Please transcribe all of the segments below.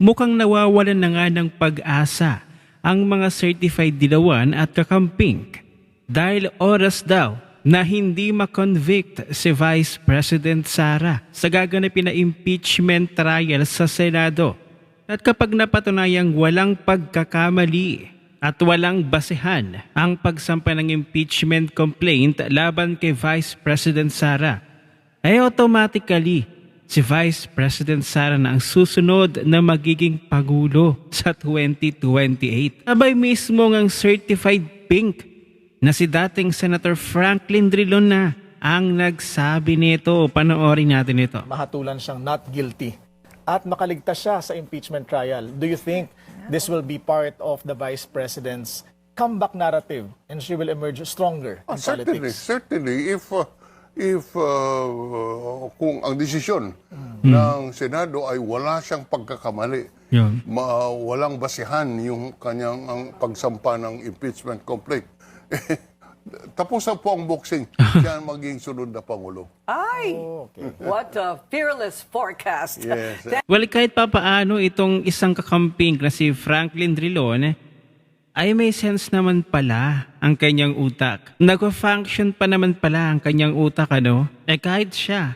Mukhang nawawalan na nga ng pag-asa ang mga certified dilawan at kakamping dahil oras daw na hindi makonvict si Vice President Sara sa gaganapin na impeachment trial sa Senado. At kapag napatunayang walang pagkakamali at walang basehan ang pagsampa ng impeachment complaint laban kay Vice President Sara, ay automatically si Vice President Sara na ang susunod na magiging Pangulo sa 2028. Abay mismo ang certified pink na si dating Senator Franklin Drilon na ang nagsabi nito. Panoorin natin ito. Mahatulan siyang not guilty at makaligtas siya sa impeachment trial. Do you think this will be part of the Vice President's comeback narrative and she will emerge stronger in politics? Certainly, if kung ang desisyon ng Senado ay wala siyang pagkakamali, walang basihan yung kanyang ang pagsampa ng impeachment complaint, tapusan po ang boxing, siya maging sunod na Pangulo. Ay! What a fearless forecast. Yes. Well, kahit pa paano itong isang kakamping na si Franklin Drilon ay may sense naman pala ang kanyang utak. Nag-function pa naman pala ang kanyang utak, ano? Kahit siya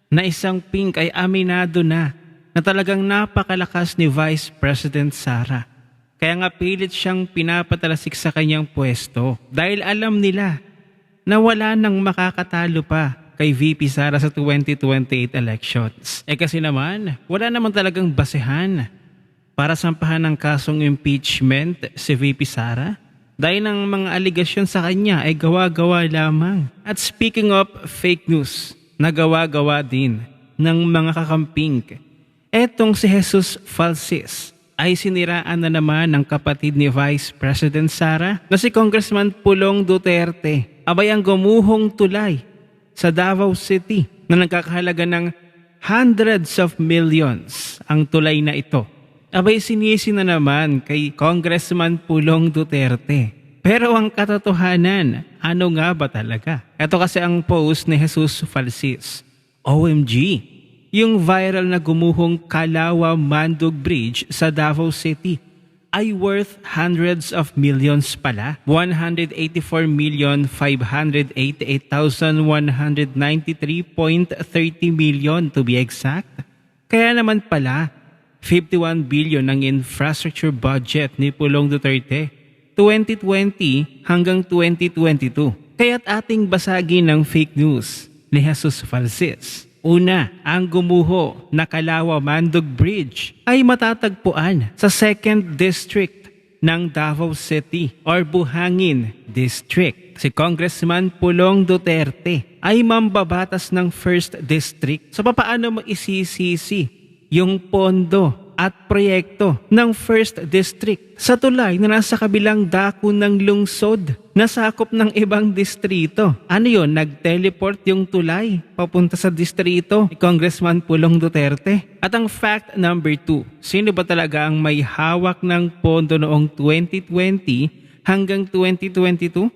na isang pink ay aminado na talagang napakalakas ni Vice President Sara. Kaya nga pilit siyang pinapatalasik sa kanyang pwesto dahil alam nila na wala nang makakatalo pa kay VP Sara sa 2028 elections. Kasi naman, wala naman talagang basehan para sampahan ng kasong impeachment si VP Sara dahil ng mga aligasyon sa kanya ay gawa-gawa lamang. At speaking of fake news, nagawa-gawa din ng mga kakamping. Etong si Jesus Falsis ay siniraan na naman ng kapatid ni Vice President Sara na si Congressman Pulong Duterte. Abay ang gumuhong tulay sa Davao City na nagkakahalaga ng hundreds of millions ang tulay na ito. Abay sinisi na naman kay Congressman Pulong Duterte. Pero ang katotohanan, ano nga ba talaga? Ito kasi ang post ni Jesus Falsis. OMG! Yung viral na gumuhong Kalawa-Mandog Bridge sa Davao City ay worth hundreds of millions pala. 184,588,193.30 million to be exact. Kaya naman pala, 51 billion ang infrastructure budget ni Pulong Duterte 2020 hanggang 2022. Kaya't ating basagin ng fake news ni Jesus Falsis. Una, ang gumuho na Kalawa-Mandog Bridge ay matatagpuan sa 2nd District ng Davao City or Buhangin District. Si Congressman Pulong Duterte ay mambabatas ng 1st District. So paano mo isisisi yung pondo at proyekto ng 1st District sa tulay na nasa kabilang dako ng lungsod na sakop ng ibang distrito? Ano yun? Nag-teleport yung tulay papunta sa distrito ni Congressman Pulong Duterte? At ang fact number 2, sino ba talaga ang may hawak ng pondo noong 2020 hanggang 2022?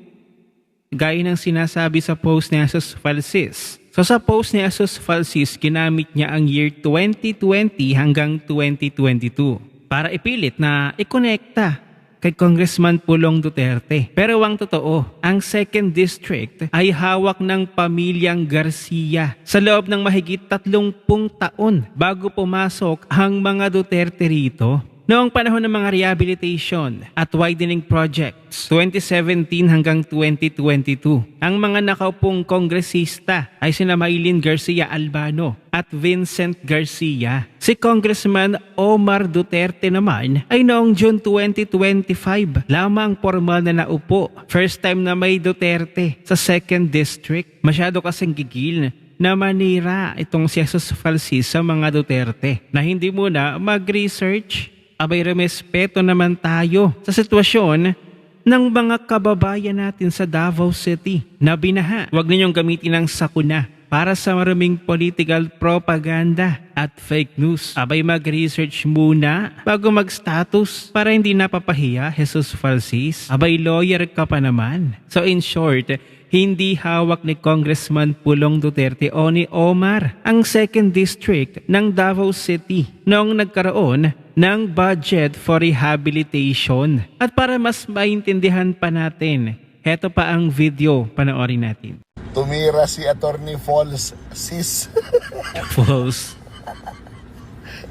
Gaya ng sinasabi sa post ni Jesus Falsis. So sa post ni Jesus Falsis, ginamit niya ang year 2020 hanggang 2022 para ipilit na ikonekta kay Congressman Pulong Duterte. Pero ang totoo, ang 2nd District ay hawak ng pamilyang Garcia sa loob ng mahigit 30 taon bago pumasok ang mga Duterte rito. Noong panahon ng mga rehabilitation at widening projects, 2017 hanggang 2022, ang mga nakaupong kongresista ay sina Maylin Garcia Albano at Vincent Garcia. Si Congressman Omar Duterte naman ay noong June 2025 lamang formal na naupo. First time na may Duterte sa 2nd District. Masyado kasing gigil na manira itong si Jesus Falsis sa mga Duterte na hindi muna mag-research. Abay remespeto naman tayo sa sitwasyon ng mga kababayan natin sa Davao City na binaha. Huwag ninyong gamitin ang sakuna para sa maraming political propaganda at fake news. Abay mag-research muna bago mag-status para hindi napapahiya, Jesus Falsis. Abay lawyer ka pa naman. So in short, hindi hawak ni Congressman Pulong Duterte o ni Omar ang 2nd District ng Davao City noong nagkaroon ng budget for rehabilitation. At para mas maintindihan pa natin, heto pa ang video, panoorin natin. Tumira si Attorney Falls Sis. False.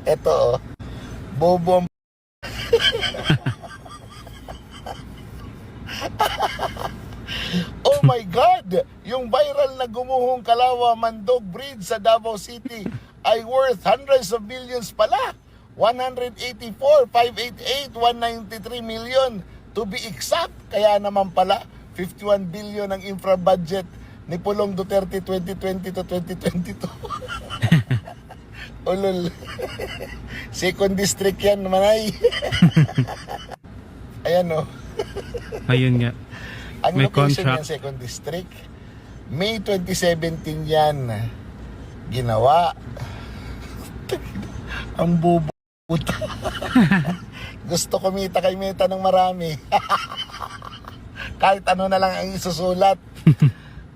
Ito, bobo ang oh my God! Yung viral na gumuhong Kalawa Mandog Bridge sa Davao City ay worth hundreds of millions pala. 184, 588, 193 million to be exact. Kaya naman pala, 51 billion ang infra budget ni Pulong Duterte 2020 to 2022. Ulol. Second district yan, manay. Ayan o. Ayun nga. Ang May location contract. yan, second district. May 2017 yan. Ginawa. Ang bubo. Gusto kumita kay Meta ng marami. Kahit ano na lang ang isusulat.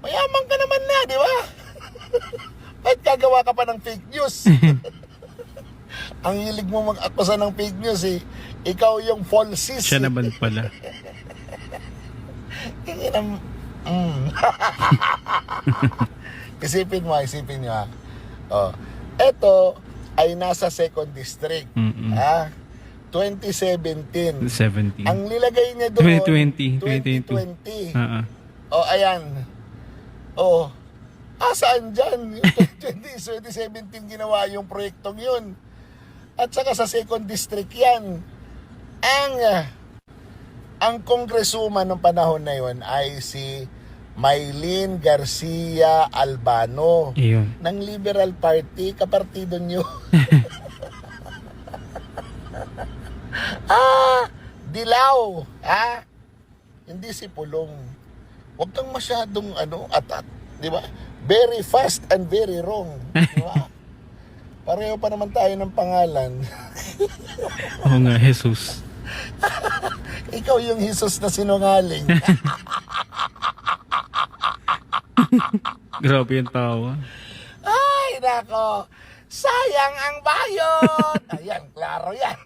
Mayaman ka naman na, di ba? Ba't gagawa ka pa ng fake news? Ang hilig mo mag-akusa ng fake news eh. Ikaw yung falsis. Siya naman pala. Isipin mo ha. Oh, eto ay nasa second district. Ha? 2017. 17. Ang nilagay niya doon 2020. 2020. Oh, ayan. Oh. Saan dyan? Yung 2017 ginawa yung proyektong yun. At saka sa second district yan. Ang kongresuman ng panahon na yun ay si Maylene Garcia Albano Iyon. ng Liberal Party, kapartido nyo. Dilaw. Hindi si Pulong. Huwag kang masyadong atat. Di ba? Very fast and very wrong. Di ba? Pareho pa naman tayo ng pangalan. Oo nga, Jesus. Ikaw yung Jesus na sinungaling. Grabe yung tawa. Ay, nako. Sayang ang bayot. Ayan, klaro yan.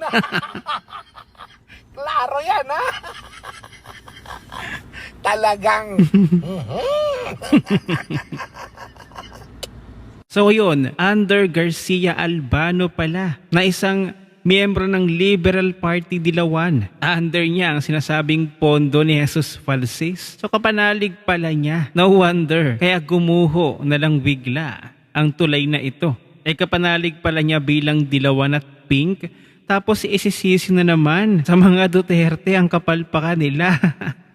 Klaro yan, ha? Talagang. So yun, under Garcia Albano pala, na isang miyembro ng Liberal Party Dilawan. Under niya ang sinasabing pondo ni Jesus Falsis. So kapanalig pala niya. No wonder, kaya gumuho na lang bigla ang tulay na ito. Kapanalig pala niya bilang Dilawan at Pink. Tapos isisisi na naman sa mga Duterte ang kapalpakan nila.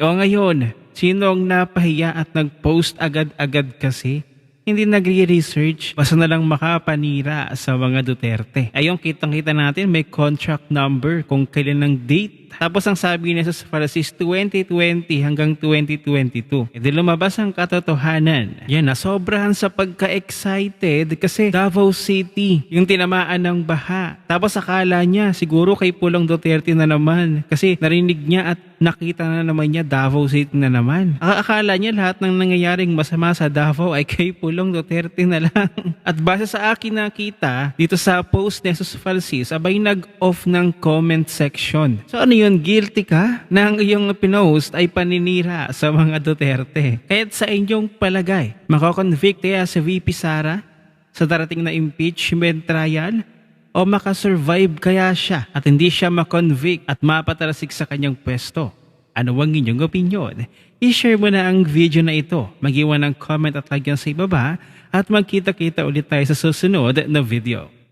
O ngayon, sino ang napahiya at nag-post agad-agad kasi? Hindi nagre-research, basta na lang makapanira sa mga Duterte. Ayun, kitang-kita natin may contract number kung kailan ng date. Tapos ang sabi niya sa Francis 2020 hanggang 2022. Di lumabas ang katotohanan. Yan, nasobrahan sa pagka-excited kasi Davao City yung tinamaan ng baha. Tapos akala niya siguro kay Pulong Duterte na naman kasi narinig niya at nakita na naman niya Davao City na naman. Akala niya lahat ng nangyayaring masama sa Davao ay kay Pulong Duterte na lang. At base sa akin nakita dito sa post ni Jesus Falsis, abay nag-off ng comment section. So ano yun, guilty ka na ang iyong pinost ay paninira sa mga Duterte? Kaya't sa inyong palagay, makakonvict kaya si VP Sara sa darating na impeachment trial? O makasurvive kaya siya at hindi siya makonvict at mapatarasik sa kanyang pwesto? Ano ang inyong opinion? I-share mo na ang video na ito. Mag-iwan ng comment at lagyan sa ibaba at magkita-kita ulit tayo sa susunod na video.